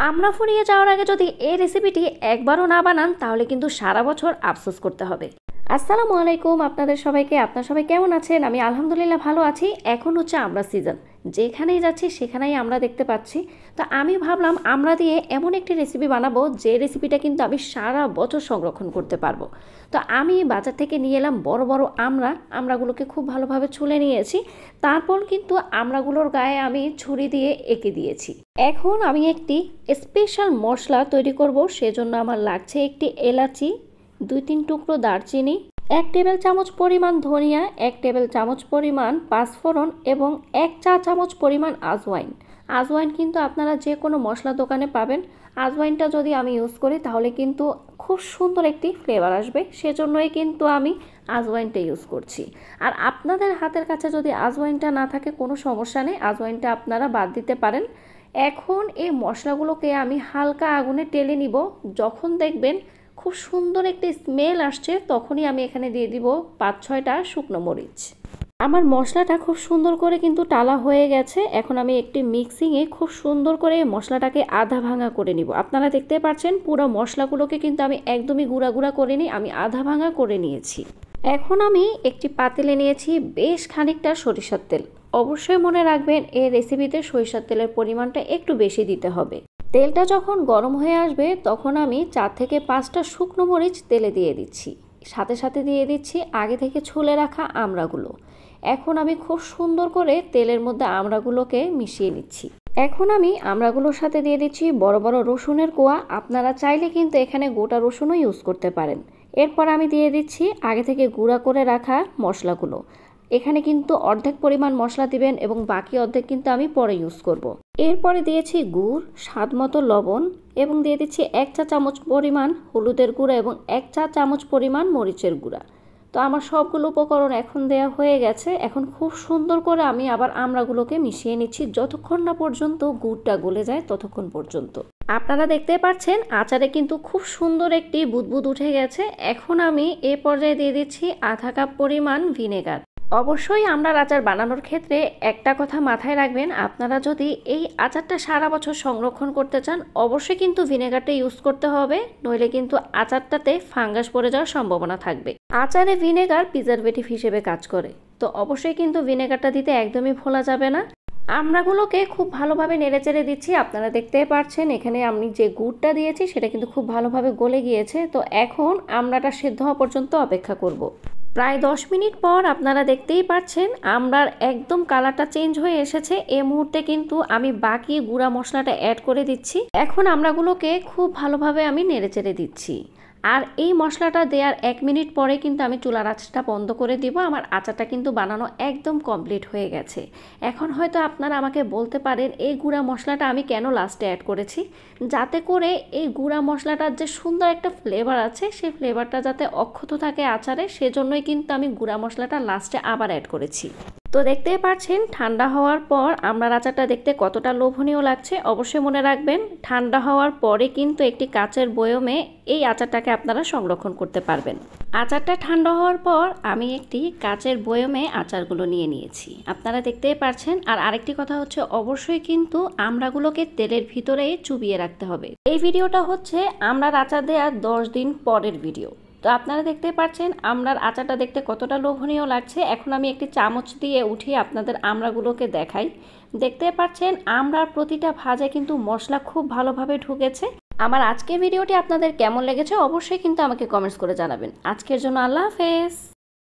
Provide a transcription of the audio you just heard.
আমরা ফুরিয়ে যাওয়ার আগে যদি এই রেসিপিটি একবারও না বানান তাহলে কিন্তু সারা বছর আফসোস করতে হবে। আসসালামু আলাইকুম আপনাদের সবাইকে। আপনারা সবাই কেমন আছেন? আমি আলহামদুলিল্লাহ ভালো আছি। এখন হচ্ছে আমরা সিজন, যেখানেই যাচ্ছি সেখানেই আমরা দেখতে পাচ্ছি। তো আমি ভাবলাম আমরা দিয়ে এমন একটি রেসিপি বানাবো যে রেসিপিটা কিন্তু আমি সারা বছর সংরক্ষণ করতে পারবো। তো আমি বাজার থেকে নিয়ে এলাম বড় বড় আমড়াগুলোকে খুব ভালোভাবে ছুলে নিয়েছি। তারপর কিন্তু আমড়াগুলোর গায়ে আমি ছুরি দিয়ে এঁকে দিয়েছি। এখন আমি একটি স্পেশাল মশলা তৈরি করব। সেজন্য আমার লাগছে একটি এলাচি, 2-3 টুকরো দারচিনি, 1 টেবিল চামচ পরিমাণ ধনিয়া, 1 টেবিল চামচ পরিমাণ পাঁচফোড়ন এবং 1 চা চামচ পরিমাণ আজওয়াইন। আজওয়াইন কিন্তু আপনারা যে কোনো মশলা দোকানে পাবেন। আজওয়াইনটা যদি আমি ইউজ করি তাহলে কিন্তু খুব সুন্দর একটি ফ্লেভার আসবে, সেজন্যই কিন্তু আমি আজওয়াইনটা ইউজ করছি। আর আপনাদের হাতের কাছে যদি আজওয়াইনটা না থাকে কোনো সমস্যা নেই, আজওয়াইনটা আপনারা বাদ দিতে পারেন। এখন এই মশলাগুলোকে আমি হালকা আগুনে টেলে নিব। যখন দেখবেন খুব সুন্দর একটি স্মেল আসছে তখনই আমি এখানে দিয়ে দিব 5-6টা শুকনো মরিচ। আমার মশলাটা খুব সুন্দর করে কিন্তু টালা হয়ে গেছে। এখন আমি একটি মিক্সিংয়ে খুব সুন্দর করে মশলাটাকে আধা ভাঙা করে নিব। আপনারা দেখতে পাচ্ছেন পুরো মশলাগুলোকে কিন্তু আমি একদমই গুঁড়া গুঁড়া করিনি, আমি আধা ভাঙা করে নিয়েছি। এখন আমি একটি পাতিলে নিয়েছি বেশ খানিকটা সরিষার তেল। অবশ্যই মনে রাখবেন এই রেসিপিতে সরিষার তেলের পরিমাণটা একটু বেশি দিতে হবে। তেলটা যখন গরম হয়ে আসবে তখন আমি 4 থেকে 5টা শুকনো মরিচ তেলে দিয়ে দিচ্ছি। সাথে সাথে দিয়ে দিচ্ছি আগে থেকে ছুলে রাখা আমড়াগুলো। এখন আমি খুব সুন্দর করে তেলের মধ্যে আমড়াগুলোকে মিশিয়ে নিচ্ছি। এখন আমি আমড়াগুলোর সাথে দিয়ে দিচ্ছি বড় বড় রসুনের কোয়া। আপনারা চাইলে কিন্তু এখানে গোটা রসুনও ইউজ করতে পারেন। এরপর আমি দিয়ে দিচ্ছি আগে থেকে গুঁড়া করে রাখা মশলাগুলো। এখানে কিন্তু অর্ধেক পরিমাণ মশলা দিবেন এবং বাকি অর্ধেক কিন্তু আমি পরে ইউজ করব। এরপরে দিয়েছি গুড়, স্বাদ মতো লবণ এবং দিয়ে দিচ্ছি 1 চা চামচ পরিমাণ হলুদের গুঁড়া এবং 1 চা চামচ পরিমাণ মরিচের গুঁড়া। তো আমার সবগুলো উপকরণ এখন দেয়া হয়ে গেছে। এখন খুব সুন্দর করে আমি আবার আমড়াগুলোকে মিশিয়ে নিচ্ছি যতক্ষণ না পর্যন্ত গুড়টা গলে যায় ততক্ষণ পর্যন্ত। আপনারা দেখতে পাচ্ছেন আচারে কিন্তু খুব সুন্দর একটি বুদবুদ উঠে গেছে। এখন আমি এই পর্যায়ে দিয়ে দিচ্ছি আধা কাপ পরিমাণ ভিনেগার। অবশ্যই আমড়ার আচার বানানোর ক্ষেত্রে একটা কথা মাথায় রাখবেন, আপনারা যদি এই আচারটা সারা বছর সংরক্ষণ করতে চান অবশ্যই কিন্তু ভিনেগারটা ইউজ করতে হবে, নইলে কিন্তু আচারটাতে ফাঙ্গাস পড়ে যাওয়ার সম্ভাবনা থাকবে। আচারে ভিনেগার প্রিজারভেটিভ হিসেবে কাজ করে, তো অবশ্যই কিন্তু ভিনেগারটা দিতে একদমই ভোলা যাবে না। আমড়াগুলোকে খুব ভালোভাবে নেড়েচেড়ে দিচ্ছি। আপনারা দেখতেই পাচ্ছেন এখানে আমি যে গুড়টা দিয়েছি সেটা কিন্তু খুব ভালোভাবে গলে গিয়েছে। তো এখন আমড়াটা সেদ্ধ হওয়া পর্যন্ত অপেক্ষা করব। প্রায় 10 মিনিট পর আপনারা দেখতেই পাচ্ছেন আমড়ার একদম কালারটা চেঞ্জ হয়ে এসেছে। এই মুহূর্তে কিন্তু আমি বাকি গুঁড়া মশলাটা অ্যাড করে দিচ্ছি। এখন আমড়াগুলোকে খুব ভালোভাবে আমি নেড়েচেড়ে দিচ্ছি। আর এই মশলাটা দেওয়ার 1 মিনিট পরে কিন্তু আমি চুলার আঁচটা বন্ধ করে দিব। আমার আচারটা কিন্তু বানানো একদম কমপ্লিট হয়ে গেছে। এখন হয়তো আপনারা আমাকে বলতে পারেন এই গুঁড়া মশলাটা আমি কেন লাস্টে অ্যাড করেছি, যাতে করে এই গুঁড়া মশলাটার যে সুন্দর একটা ফ্লেভার আছে সেই ফ্লেভারটা যাতে অক্ষত থাকে আচারে, সেজন্যই কিন্তু আমি গুঁড়া মশলাটা লাস্টে আবার অ্যাড করেছি। তো দেখতেই পাচ্ছেন ঠান্ডা হওয়ার পর আমড়ার আচারটা দেখতে কতটা লোভনীয় লাগছে। অবশ্যই মনে রাখবেন ঠান্ডা হওয়ার পরে কিন্তু একটি কাচের বয়মে এই আচারটাকে আপনারা সংরক্ষণ করতে পারবেন। আচারটা ঠান্ডা হওয়ার পর আমি একটি কাচের বয়মে আচারগুলো নিয়ে নিয়েছি, আপনারা দেখতেই পাচ্ছেন। আর আরেকটি কথা হচ্ছে অবশ্যই কিন্তু আমড়াগুলোকে তেলের ভিতরে চুবিয়ে রাখতে হবে। এই ভিডিওটা হচ্ছে আমড়ার আচার দেওয়ার 10 দিন পরের ভিডিও। তো আপনারা দেখতে পাচ্ছেন আমড়ার আচারটা দেখতে কতটা লোভনীয় লাগছে। এখন আমি একটি চামচ দিয়ে উঠিয়ে আপনাদের আমড়াগুলোকে দেখাই। দেখতে পাচ্ছেন আমড়ার প্রতিটা ভাজে কিন্তু মশলা খুব ভালোভাবে ঢুকেছে। আমার আজকের ভিডিওটি আপনাদের কেমন লেগেছে অবশ্যই কিন্তু আমাকে কমেন্টস করে জানাবেন। আজকের জন্য আল্লাহ হাফেজ।